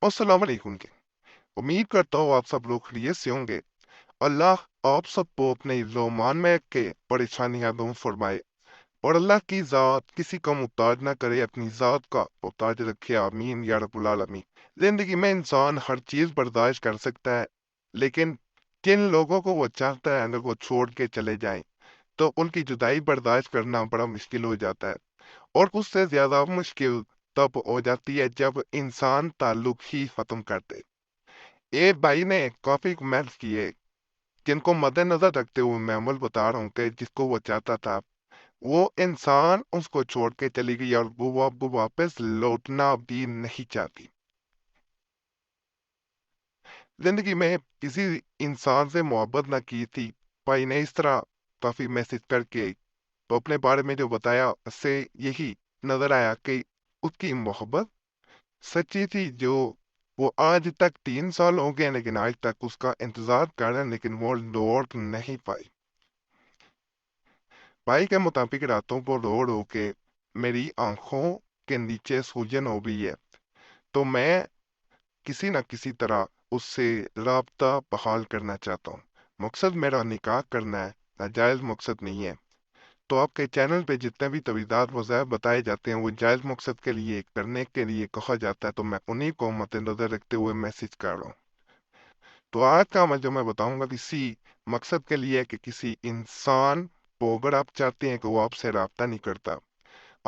अस्सलाम वालेकुम के। उम्मीद करता हूँ आप सब लोग खैरियत से होंगे। अल्लाह आप सबको अपने ईज़-ओ-मान में रख के परेशानियां दूर फरमाए और अल्लाह की ज़ात किसी का मुहताज ना करे, अपनी ज़ात का मुहताज रखे। आमीन या रब्बुल आलमीन। जिंदगी में इंसान हर चीज़ बर्दाश्त कर सकता है, लेकिन जिन लोगों को वो चाहता है अगर वो छोड़ के चले जाएं तो उनकी जुदाई बर्दाश्त करना बड़ा मुश्किल हो जाता है। और उससे ज्यादा मुश्किल तब हो जाती है जब इंसान ताल्लुक ही खत्म कर दे। ये भाई ने काफी कमेंट्स किए जिनको मद्देनजर रखते हुए मैं अमल बता रहा हूँ कि जिसको वो चाहता था वो इंसान उसको छोड़ के चली गई और वो अब वापस लौटना भी नहीं चाहती। जिंदगी में किसी इंसान से मोहब्बत ना की थी। भाई ने इस तरह काफी मैसेज करके तो अपने बारे में जो बताया उससे यही नजर आया कि उसकी मोहब्बत सच्ची थी। जो वो आज तक 3 साल हो गए लेकिन आज तक उसका इंतजार कर रहे हैं, लेकिन वो लौट नहीं पाई। भाई के मुताबिक रातों को रो रो के मेरी आंखों के नीचे सूजन हो गई है, तो मैं किसी न किसी तरह उससे राब्ता बहाल करना चाहता हूँ। मकसद मेरा निकाह करना है, नाजायज मकसद नहीं है। तो आपके चैनल पे जितने भी तवीज़ात वज़ायफ बताए जाते हैं वो जायज़ मकसद के लिए करने के लिए कहा जाता है, तो मैं उन्हीं को मद्देनजर रखते हुए मैसेज कर रहा हूँ। तो आज का अमल जो मैं बताऊंगा किसी मकसद के लिए है कि किसी इंसान को अगर आप चाहते हैं कि वो आपसे राब्ता नहीं करता,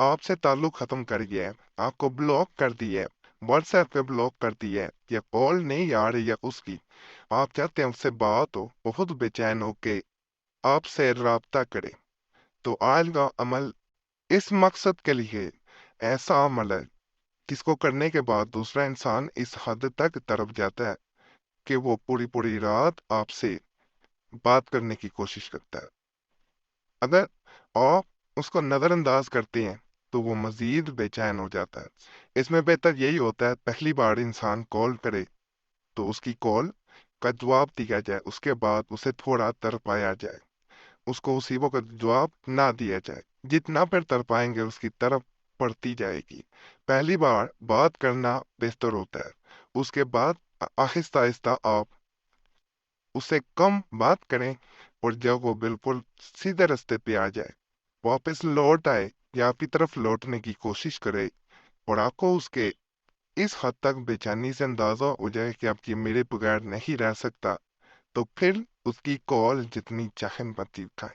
आपसे ताल्लुक खत्म कर गया है, आपको ब्लॉक कर दिया है, व्हाट्सएप पे ब्लॉक कर दिया है, या कॉल नहीं आ रही है उसकी, आप चाहते हैं उससे बात हो, बहुत बेचैन हो के आपसे राब्ता करे, तो आज का अमल इस मकसद के लिए ऐसा अमल है जिसको करने के बाद दूसरा इंसान इस हद तक तड़प जाता है कि वो पूरी पूरी रात आपसे बात करने की कोशिश करता है। अगर आप उसको नजरअंदाज करते हैं तो वो मजीद बेचैन हो जाता है। इसमें बेहतर यही होता है पहली बार इंसान कॉल करे तो उसकी कॉल का जवाब दिया जाए, उसके बाद उसे थोड़ा तरपाया जाए, उसको उसी वक्त जवाब ना दिया जाए। जितना फिर तरपाएंगे उसकी तरफ पड़ती जाएगी। पहली बार बात करना बेहतर होता है, उसके बाद आहिस्ता आहिस्ता आप उससे कम बात करें और जब वो बिल्कुल सीधे रास्ते पे आ जाए, वापस लौट आए या आपकी तरफ लौटने की कोशिश करे और आपको उसके इस हद तक बेचैनी से अंदाजा हो जाए कि आप ये मेरे बगैर नहीं रह सकता, तो फिर उसकी कॉल जितनी चाहे मत उठाएं।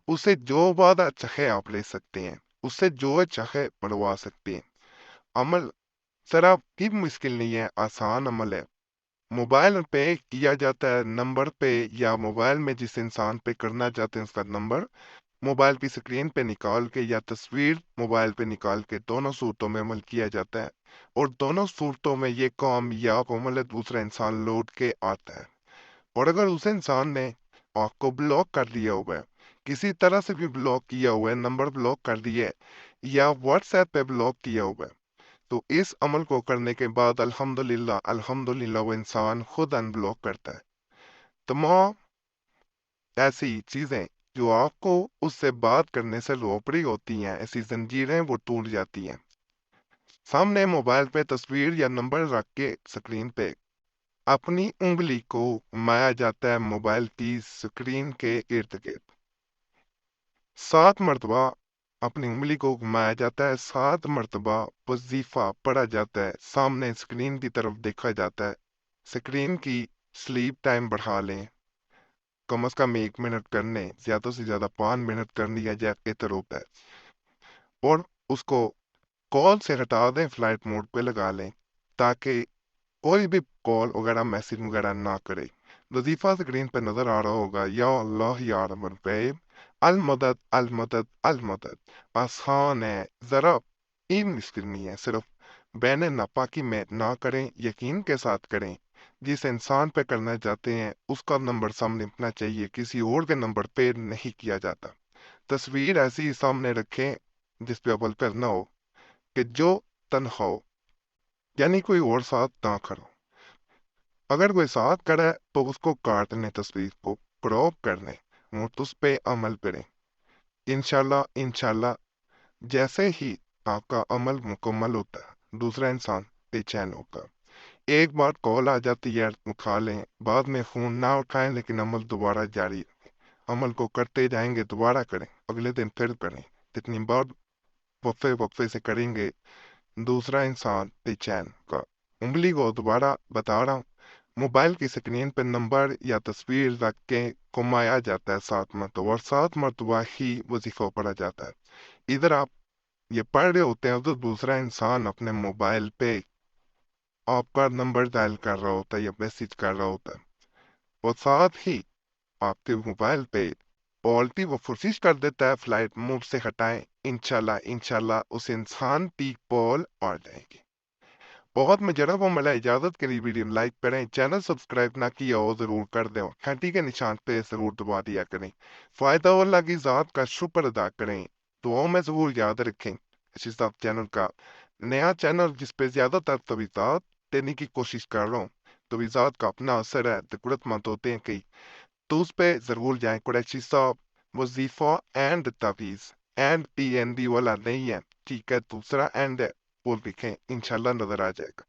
उसे जो वादा चाहे आप ले सकते हैं, उससे जो चाहे बढ़वा सकते हैं। अमल जरा भी मुश्किल नहीं है, आसान अमल है। मोबाइल पे किया जाता है नंबर पे, या मोबाइल में जिस इंसान पे करना चाहते हैं उसका नंबर मोबाइल की स्क्रीन पे निकाल के या तस्वीर मोबाइल पे निकाल के दोनों सूरतों में अमल किया जाता है। और दोनों सूरतों में ये कामयाब अमल है, दूसरा इंसान लौट के आता है। और अगर उस इंसान ने आपको ब्लॉक कर दिया हुआ है, किसी तरह से भी ब्लॉक किया हुआ है, नंबर ब्लॉक कर दिया है या व्हाट्सएप पे ब्लॉक किया हुआ है, तो इस अमल को करने के बाद अल्हम्दुलिल्लाह अल्हम्दुलिल्लाह वो इंसान खुद अनब्लॉक करता है। तमाम ऐसी चीजें जो आपको उससे बात करने से रोक रही होती हैं, ऐसी जंजीरें वो टूट जाती हैं। सामने मोबाइल पे तस्वीर या नंबर रख के स्क्रीन पे अपनी उंगली को घुमाया जाता है मोबाइल की स्क्रीन के इर्द गिर्द। 7 मरतबा अपनी उंगली को घुमाया जाता है, 7 मरतबा वजीफा पढ़ा जाता है, सामने स्क्रीन की तरफ देखा जाता है। स्क्रीन की स्लीप टाइम बढ़ा लें, कम से कम 1 मिनट करने, ज्यादा से ज्यादा 5 मिनट कर लिया जाए बेहतर होता है। और उसको कॉल से हटा दें, फ्लाइट मोड पे लगा लें ताकि कोई भी कॉल वगैरह मैसेज वगैरह ना करे। वजीफा स्क्रीन पे नजर आ रहा होगा, या अल्लाह या रब्बल गैब, अल मदद अल मदद अल मदद। आसान है, जरा ई मुश्किल नहीं है, सिर्फ बैन नापाकी में ना करें, यकीन के साथ करें। जिस इंसान पे करना चाहते हैं उसका नंबर सामने होना चाहिए, किसी और के नंबर पे नहीं किया जाता। तस्वीर ऐसी सामने रखें जिस पे अव्वल पर ना हो कि जो तन्हा हो, यानी कोई और साथ ना करो। अगर कोई साथ खड़ा है तो उसको काट लें, तस्वीर को क्रॉप कर लें और उस पे अमल करें। इंशाल्लाह इंशाल्लाह जैसे ही आपका अमल मुकम्मल होता है दूसरा इंसान बेचैन होगा। ایک بار کال آ جاتی ہے اٹھا لیں، بعد میں فون نہ اٹھائیں لیکن عمل دوبارہ جاری رکھیں۔ عمل کو کرتے جائیں گے، دوبارہ کریں، اگلے دن پھر کریں، جتنی بار وقفے وقفے سے کریں گے دوسرا انسان بے چین کا۔ انگلی کو دوبارہ بتا رہا ہوں، موبائل کی سکرین پہ نمبر یا تصویر رکھ کے گھمایا جاتا ہے 7 مرتبہ، اور 7 مرتبہ ہی وظیفہ پڑھا جاتا ہے۔ ادھر آپ یہ پڑھ رہے ہوتے ہیں، ادھر دوسرا انسان اپنے موبائل پہ آپ کا نمبر ڈائل کر رہا ہوتا ہے یا میسج کر رہا ہوتا ہے، اور ساتھ ہی آپ کے موبائل پہ آلٹی وہ کوشش کر دیتا ہے فلائٹ موڈ سے ہٹائیں، انشاءاللہ اس انسان کی کال آ جائے گی۔ بہت مجرب و ملا اجازت کے لیے ویڈیو لائک کریں، چینل سبسکرائب نہ کیا ہو ضرور کر دیں، گھنٹی کے نشان پہ ضرور دبا دیا کریں۔ فائدہ اللہ کی ذات کا شکر ادا کریں، دعاؤں میں ضرور یاد رکھیں۔ اسی صاحب چینل کا نیا چینل جس پہ زیادہ تر تویزات دینے کی کوشش کر رہا ہوں، تویزات کا اپنا اثر ہے، قدرت مند ہوتے ہیں کئی، تو اس پہ ضرور جائیں۔ قریشی صاحب وظیفہ اینڈ تعویذ اینڈ PND والا نہیں ہے، ٹھیک ہے، دوسرا اینڈ ہے، وہ لکھیں، انشاءاللہ نظر آ جائے گا۔